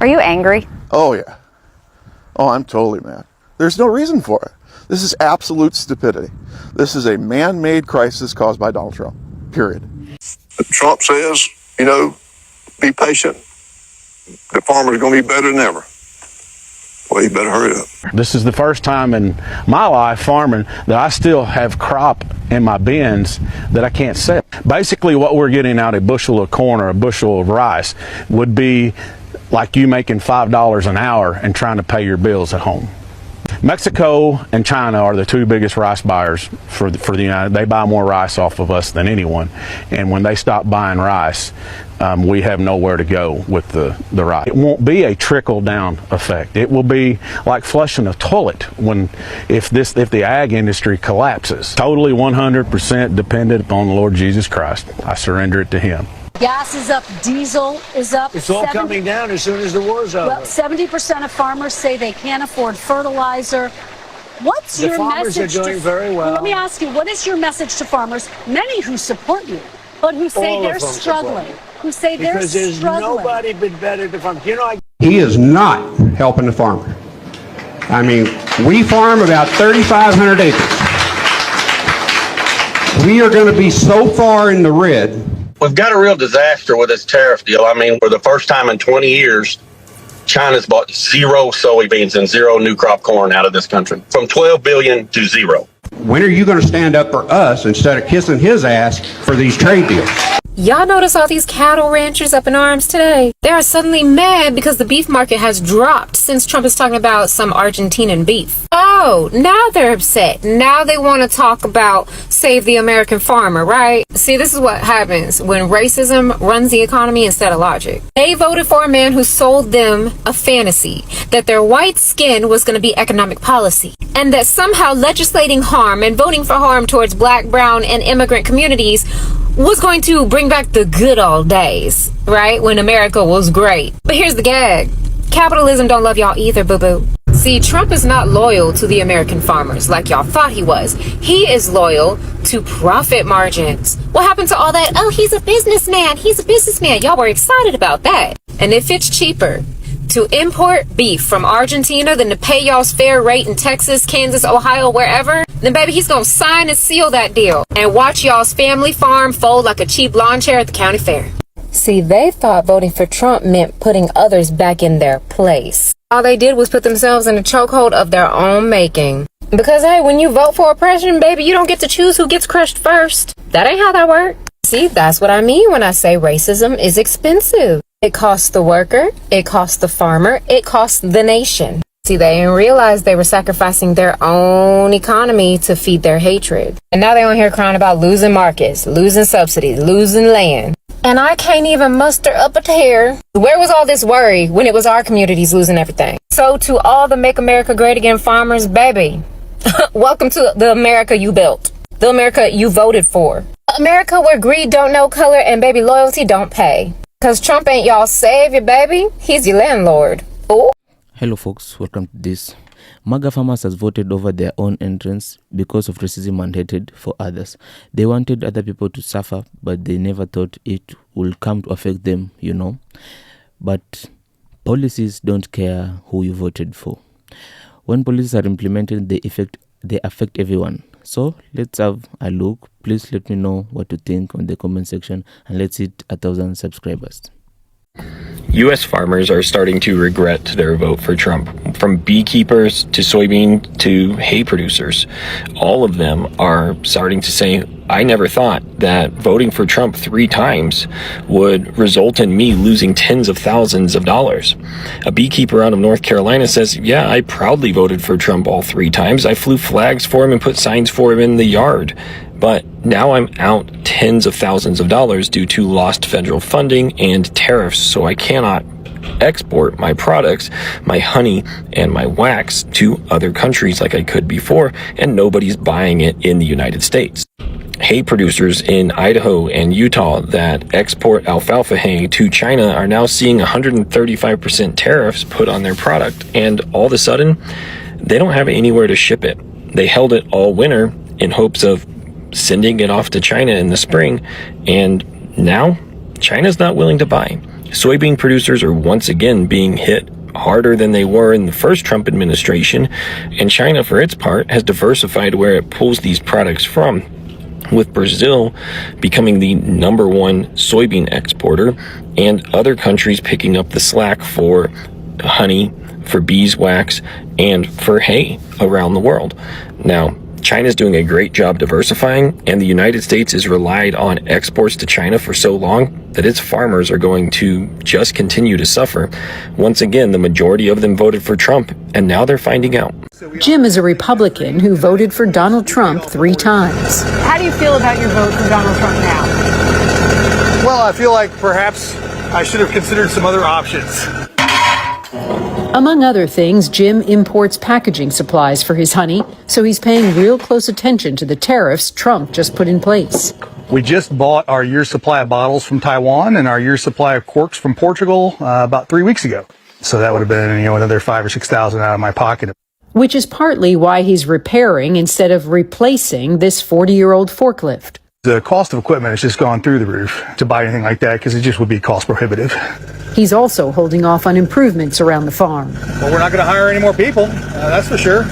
Are you angry? Oh, yeah. Oh, I'm totally mad. There's no reason for it. This is absolute stupidity. This is a man-made crisis caused by Donald Trump, period. Trump says, be patient. The farmer's going to be better than ever. Well, you better hurry up. This is the first time in my life farming that I still have crop in my bins that I can't sell. Basically, what we're getting out, a bushel of corn or a bushel of rice, would be like you making $5 an hour and trying to pay your bills at home. Mexico and China are the two biggest rice buyers for the United. They buy more rice off of us than anyone, and when they stop buying rice, we have nowhere to go with the rice. It won't be a trickle down effect. It will be like flushing a toilet if the ag industry collapses. Totally 100% dependent upon the Lord Jesus Christ. I surrender it to Him. Gas is up, diesel is up. It's all coming down as soon as the war's over. Well, 70% of farmers say they can't afford fertilizer. What's your message? The farmers are doing very well. Let me ask you, what is your message to farmers, many who support you, but who say they're struggling? Who say they're struggling? Because there's nobody been better to farm. He is not helping the farmer. I mean, we farm about 3,500 acres. We are going to be so far in the red. We've got a real disaster with this tariff deal. I mean, for the first time in 20 years, China's bought 0 soybeans and 0 new crop corn out of this country, from 12 billion to 0. When are you going to stand up for us instead of kissing his ass for these trade deals? Y'all notice all these cattle ranchers up in arms today? They are suddenly mad because the beef market has dropped since Trump is talking about some Argentinian beef. Oh, now they're upset. Now they want to talk about save the American farmer, right? See, this is what happens when racism runs the economy instead of logic. They voted for a man who sold them a fantasy that their white skin was going to be economic policy, and that somehow legislating harm and voting for harm towards black, brown, and immigrant communities was going to bring back the good old days, right? When America was great. But here's the gag. Capitalism don't love y'all either, boo-boo. See, Trump is not loyal to the American farmers like y'all thought he was. He is loyal to profit margins. What happened to all that? Oh, he's a businessman. He's a businessman. Y'all were excited about that. And if it's cheaper to import beef from Argentina than to pay y'all's fair rate in Texas, Kansas, Ohio, wherever, then baby, he's gonna sign and seal that deal and watch y'all's family farm fold like a cheap lawn chair at the county fair. See, they thought voting for Trump meant putting others back in their place. All they did was put themselves in a chokehold of their own making. Because hey, when you vote for oppression, baby, you don't get to choose who gets crushed first. That ain't how that works. See, that's what I mean when I say racism is expensive. It costs the worker, it costs the farmer, it costs the nation. See, they didn't realize they were sacrificing their own economy to feed their hatred. And now they on here crying about losing markets, losing subsidies, losing land. And I can't even muster up a tear. Where was all this worry when it was our communities losing everything? So to all the Make America Great Again farmers, baby, welcome to the America you built. The America you voted for. America where greed don't know color and baby loyalty don't pay. Cause Trump ain't y'all savior, baby. He's your landlord. Ooh. Hello folks, welcome to this. MAGA farmers has voted over their own entrance because of racism and hatred for others. They wanted other people to suffer, but they never thought it will come to affect them, you know. But policies don't care who you voted for. When policies are implemented, they affect everyone. So let's have a look. Please let me know what you think on the comment section, and let's hit 1,000 subscribers. U.S. farmers are starting to regret their vote for Trump. From beekeepers to soybean to hay producers, all of them are starting to say, I never thought that voting for Trump 3 times would result in me losing tens of thousands of dollars. A beekeeper out of North Carolina says, yeah, I proudly voted for Trump all 3 times. I flew flags for him and put signs for him in the yard. But now I'm out tens of thousands of dollars due to lost federal funding and tariffs, so I cannot export my products, my honey and my wax, to other countries like I could before, and nobody's buying it in the United States. Hay producers in Idaho and Utah that export alfalfa hay to China are now seeing 135% tariffs put on their product, and all of a sudden, they don't have anywhere to ship it. They held it all winter in hopes of sending it off to China in the spring, and now China's not willing to buy. Soybean producers are once again being hit harder than they were in the first Trump administration, and China, for its part, has diversified where it pulls these products from, with Brazil becoming the #1 soybean exporter and other countries picking up the slack for honey, for beeswax, and for hay around the world. Now, China's doing a great job diversifying, and the United States has relied on exports to China for so long that its farmers are going to just continue to suffer. Once again, the majority of them voted for Trump, and now they're finding out. Jim is a Republican who voted for Donald Trump 3 times. How do you feel about your vote for Donald Trump now? Well, I feel like perhaps I should have considered some other options. Among other things, Jim imports packaging supplies for his honey, so he's paying real close attention to the tariffs Trump just put in place. We just bought our year's supply of bottles from Taiwan and our year's supply of corks from Portugal about 3 weeks ago. So that would have been, another $5,000 or $6,000 out of my pocket. Which is partly why he's repairing instead of replacing this 40-year-old forklift. The cost of equipment has just gone through the roof to buy anything like that because it just would be cost prohibitive. He's also holding off on improvements around the farm. Well, we're not going to hire any more people, that's for sure.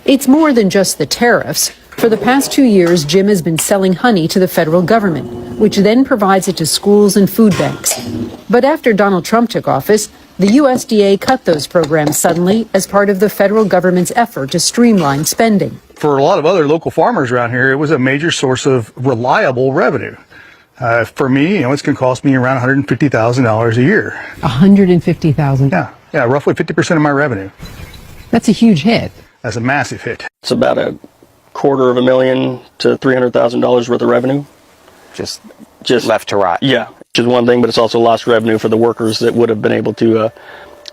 It's more than just the tariffs. For the past 2 years, Jim has been selling honey to the federal government, which then provides it to schools and food banks. But after Donald Trump took office, the USDA cut those programs suddenly as part of the federal government's effort to streamline spending. For a lot of other local farmers around here, it was a major source of reliable revenue. For me, it's going to cost me around $150,000 a year. $150,000? Yeah, roughly 50% of my revenue. That's a huge hit. That's a massive hit. It's about $250,000 to $300,000 worth of revenue. Just left to rot. Yeah, which is one thing, but it's also lost revenue for the workers that would have been able to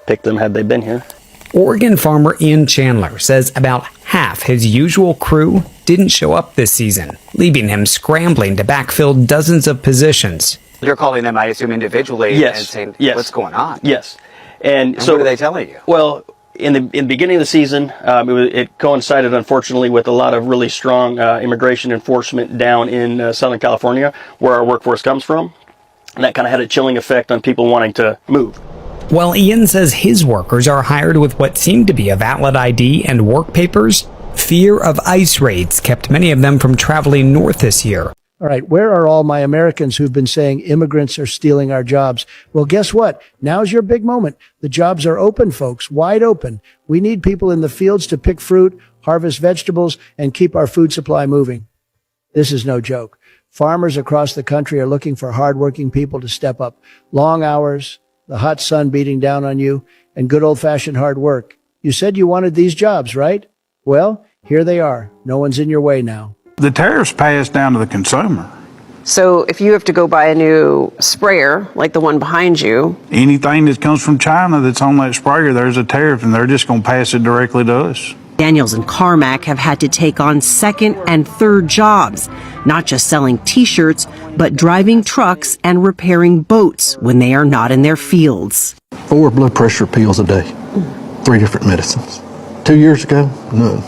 pick them had they been here. Oregon farmer Ian Chandler says about half his usual crew didn't show up this season, leaving him scrambling to backfill dozens of positions. You're calling them, I assume, individually and saying, what's going on? Yes. And so what are they telling you? Well, in the beginning of the season, it coincided, unfortunately, with a lot of really strong immigration enforcement down in Southern California, where our workforce comes from. And that kind of had a chilling effect on people wanting to move. While Ian says his workers are hired with what seemed to be a valid ID and work papers, fear of ICE raids kept many of them from traveling north this year. All right, where are all my Americans who've been saying immigrants are stealing our jobs? Well, guess what? Now's your big moment. The jobs are open, folks, wide open. We need people in the fields to pick fruit, harvest vegetables, and keep our food supply moving. This is no joke. Farmers across the country are looking for hardworking people to step up. Long hours, the hot sun beating down on you, and good old-fashioned hard work. You said you wanted these jobs, right? Well, here they are. No one's in your way now. The tariffs pass down to the consumer. So if you have to go buy a new sprayer, like the one behind you, Anything that comes from China that's on that sprayer, there's a tariff, and they're just going to pass it directly to us. Daniels and Carmack have had to take on second and third jobs, not just selling T-shirts, but driving trucks and repairing boats when they are not in their fields. 4 blood pressure pills a day, 3 different medicines. 2 years ago, none.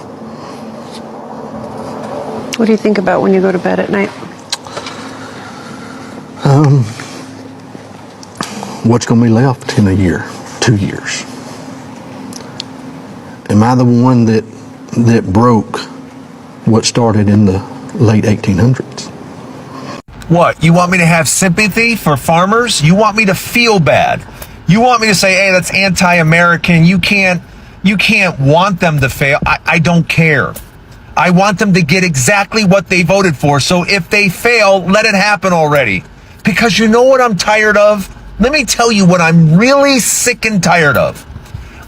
what do you think about when you go to bed at night? What's going to be left in a year, 2 years? Am I the one that broke what started in the late 1800s? What, you want me to have sympathy for farmers? You want me to feel bad? You want me to say, hey, that's anti-American. You can't want them to fail. I don't care. I want them to get exactly what they voted for. So if they fail, let it happen already. Because you know what I'm tired of? Let me tell you what I'm really sick and tired of.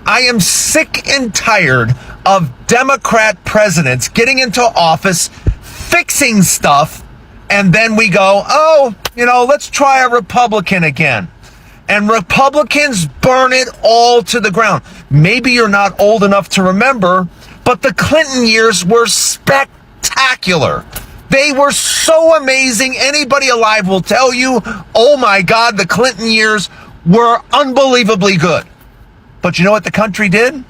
I am sick and tired of Democrat presidents getting into office, fixing stuff, and then we go, oh, let's try a Republican again. And Republicans burn it all to the ground. Maybe you're not old enough to remember, but the Clinton years were spectacular. They were so amazing. Anybody alive will tell you, oh my God, the Clinton years were unbelievably good. But you know what the country did?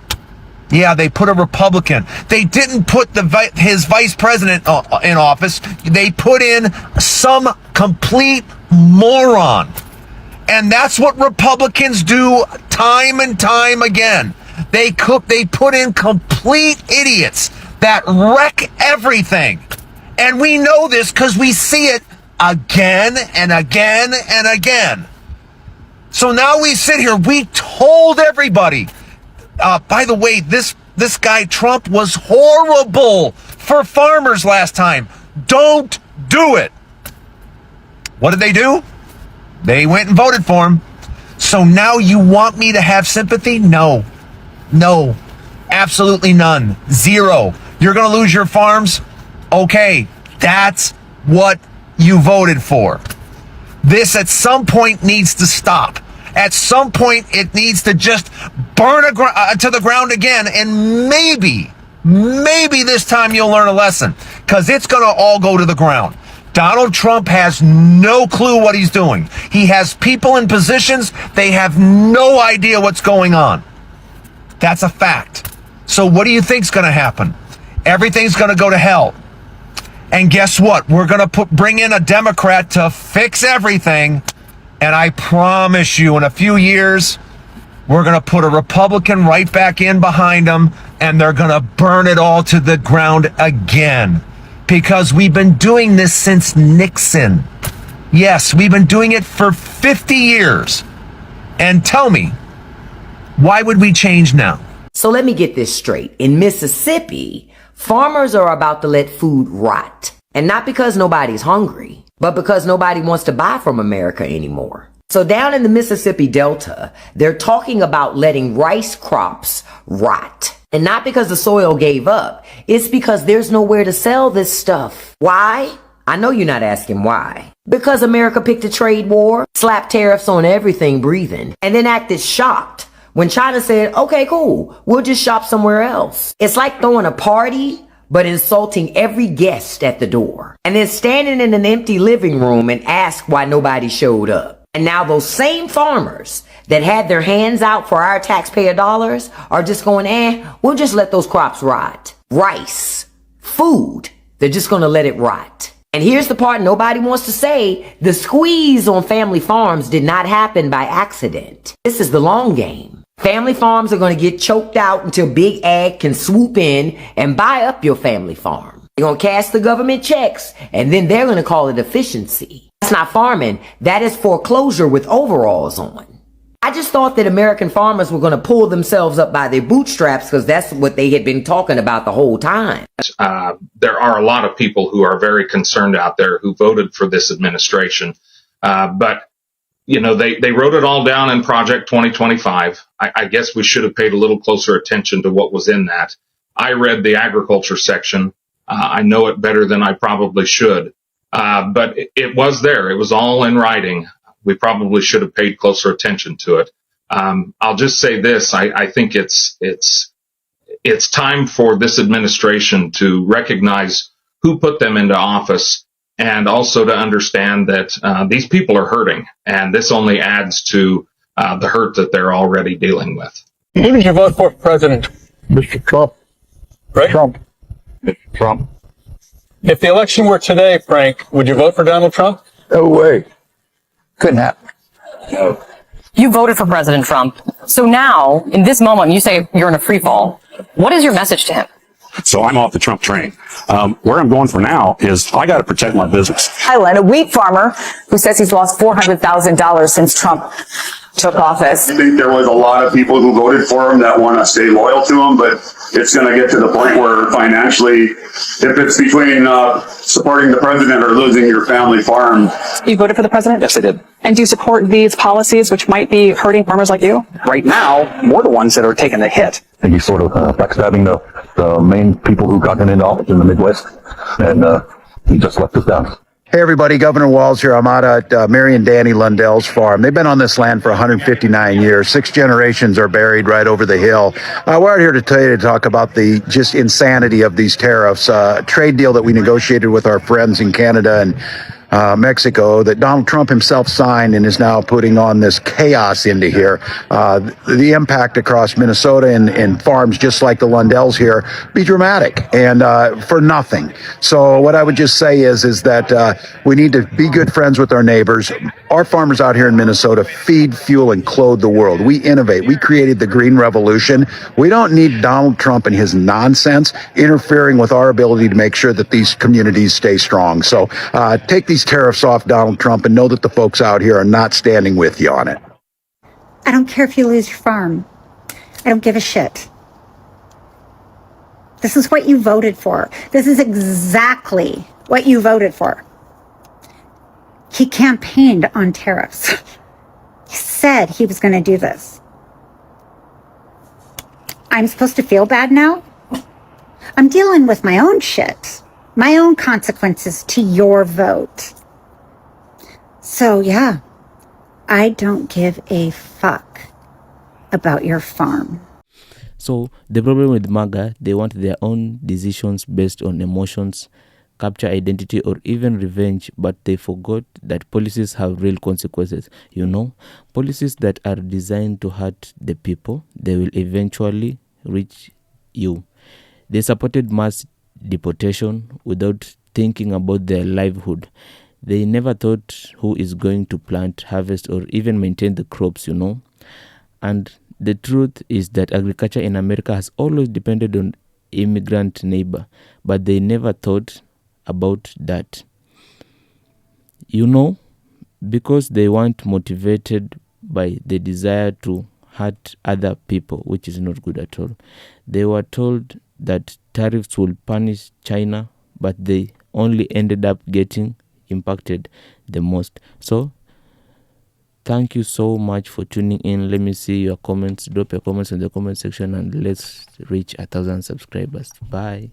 Yeah, they put a Republican. They didn't put his vice president in office. They put in some complete moron. And that's what Republicans do time and time again. They put in complete idiots that wreck everything. And we know this because we see it again and again and again. So now we sit here. We told everybody. By the way, this guy Trump was horrible for farmers last time. Don't do it. What did they do? They went and voted for him. So now you want me to have sympathy? No, absolutely none. Zero. You're going to lose your farms? Okay, that's what you voted for. This at some point needs to stop. At some point, it needs to just burn to the ground again. And maybe this time you'll learn a lesson, because it's going to all go to the ground. Donald Trump has no clue what he's doing. He has people in positions, they have no idea what's going on. That's a fact. So what do you think's going to happen? Everything's going to go to hell. And guess what? We're going to bring in a Democrat to fix everything. And I promise you, in a few years, we're going to put a Republican right back in behind them, and they're going to burn it all to the ground again. Because we've been doing this since Nixon. Yes, we've been doing it for 50 years. And tell me, why would we change now? So let me get this straight. In Mississippi, farmers are about to let food rot. And not because nobody's hungry, but because nobody wants to buy from America anymore. So down in the Mississippi Delta, they're talking about letting rice crops rot. And not because the soil gave up. It's because there's nowhere to sell this stuff. Why? I know you're not asking why. Because America picked a trade war, slapped tariffs on everything breathing, and then acted shocked when China said, okay, cool, we'll just shop somewhere else. It's like throwing a party, but insulting every guest at the door. And then standing in an empty living room and ask why nobody showed up. And now those same farmers that had their hands out for our taxpayer dollars are just going, we'll just let those crops rot. Rice, food, they're just going to let it rot. And here's the part nobody wants to say. The squeeze on family farms did not happen by accident. This is the long game. Family farms are going to get choked out until Big Ag can swoop in and buy up your family farm. They're going to cash the government checks, and then they're going to call it efficiency. That's not farming. That is foreclosure with overalls on. I just thought that American farmers were going to pull themselves up by their bootstraps because that's what they had been talking about the whole time. There are a lot of people who are very concerned out there who voted for this administration. But, you know, they wrote it all down in Project 2025. I guess we should have paid a little closer attention to what was in that. I read the agriculture section. I know it better than I probably should. But it was there. It was all in writing. We probably should have paid closer attention to it. I'll just say this. I think it's time for this administration to recognize who put them into office, and also to understand that these people are hurting, and this only adds to the hurt that they're already dealing with. Who did you vote for president? Mr. Trump. Right? Trump. Mr. Trump. If the election were today, Frank, would you vote for Donald Trump? No way. Couldn't happen. No. You voted for President Trump. So now, in this moment, you say you're in a free fall. What is your message to him? So I'm off the Trump train. Where I'm going for now is I got to protect my business. Highland, a wheat farmer who says he's lost $400,000 since Trump took office. I think there was a lot of people who voted for him that want to stay loyal to him, but it's going to get to the point where financially, if it's between supporting the president or losing your family farm. You voted for the president? Yes, I did. And do you support these policies which might be hurting farmers like you? Right now, we're the ones that are taking the hit. And he's sort of backstabbing the main people who got into office in the Midwest, and he just left us down. Hey everybody, Governor Walz here. I'm out at Mary and Danny Lundell's farm. They've been on this land for 159 years. 6 generations are buried right over the hill. We're out here today to talk about the just insanity of these tariffs. Trade deal that we negotiated with our friends in Canada and Mexico that Donald Trump himself signed and is now putting on this chaos into here. The impact across Minnesota and farms just like the Lundells here be dramatic and for nothing. So what I would just say is that we need to be good friends with our neighbors. Our farmers out here in Minnesota feed, fuel, and clothe the world. We innovate. We created the green revolution. We don't need Donald Trump and his nonsense interfering with our ability to make sure that these communities stay strong. So take these tariffs off, Donald Trump, and know that the folks out here are not standing with you on it. I don't care if you lose your farm. I don't give a shit. This is what you voted for. This is exactly what you voted for. He campaigned on tariffs. He said he was going to do this. I'm supposed to feel bad now? I'm dealing with my own shit, my own consequences to your vote. So yeah, I don't give a fuck about your farm. So the problem with MAGA, they want their own decisions based on emotions, capture identity, or even revenge, but they forgot that policies have real consequences. You know, policies that are designed to hurt the people, they will eventually reach you. They supported mass deportation without thinking about their livelihood. They never thought who is going to plant, harvest, or even maintain the crops, you know. And the truth is that agriculture in America has always depended on immigrant neighbor, but they never thought about that. You know, because they weren't motivated by the desire to hurt other people, which is not good at all. They were told that tariffs will punish China, but they only ended up getting impacted the most. So thank you so much for tuning in. Let me see your comments. Drop your comments in the comment section and let's reach 1,000 subscribers. Bye.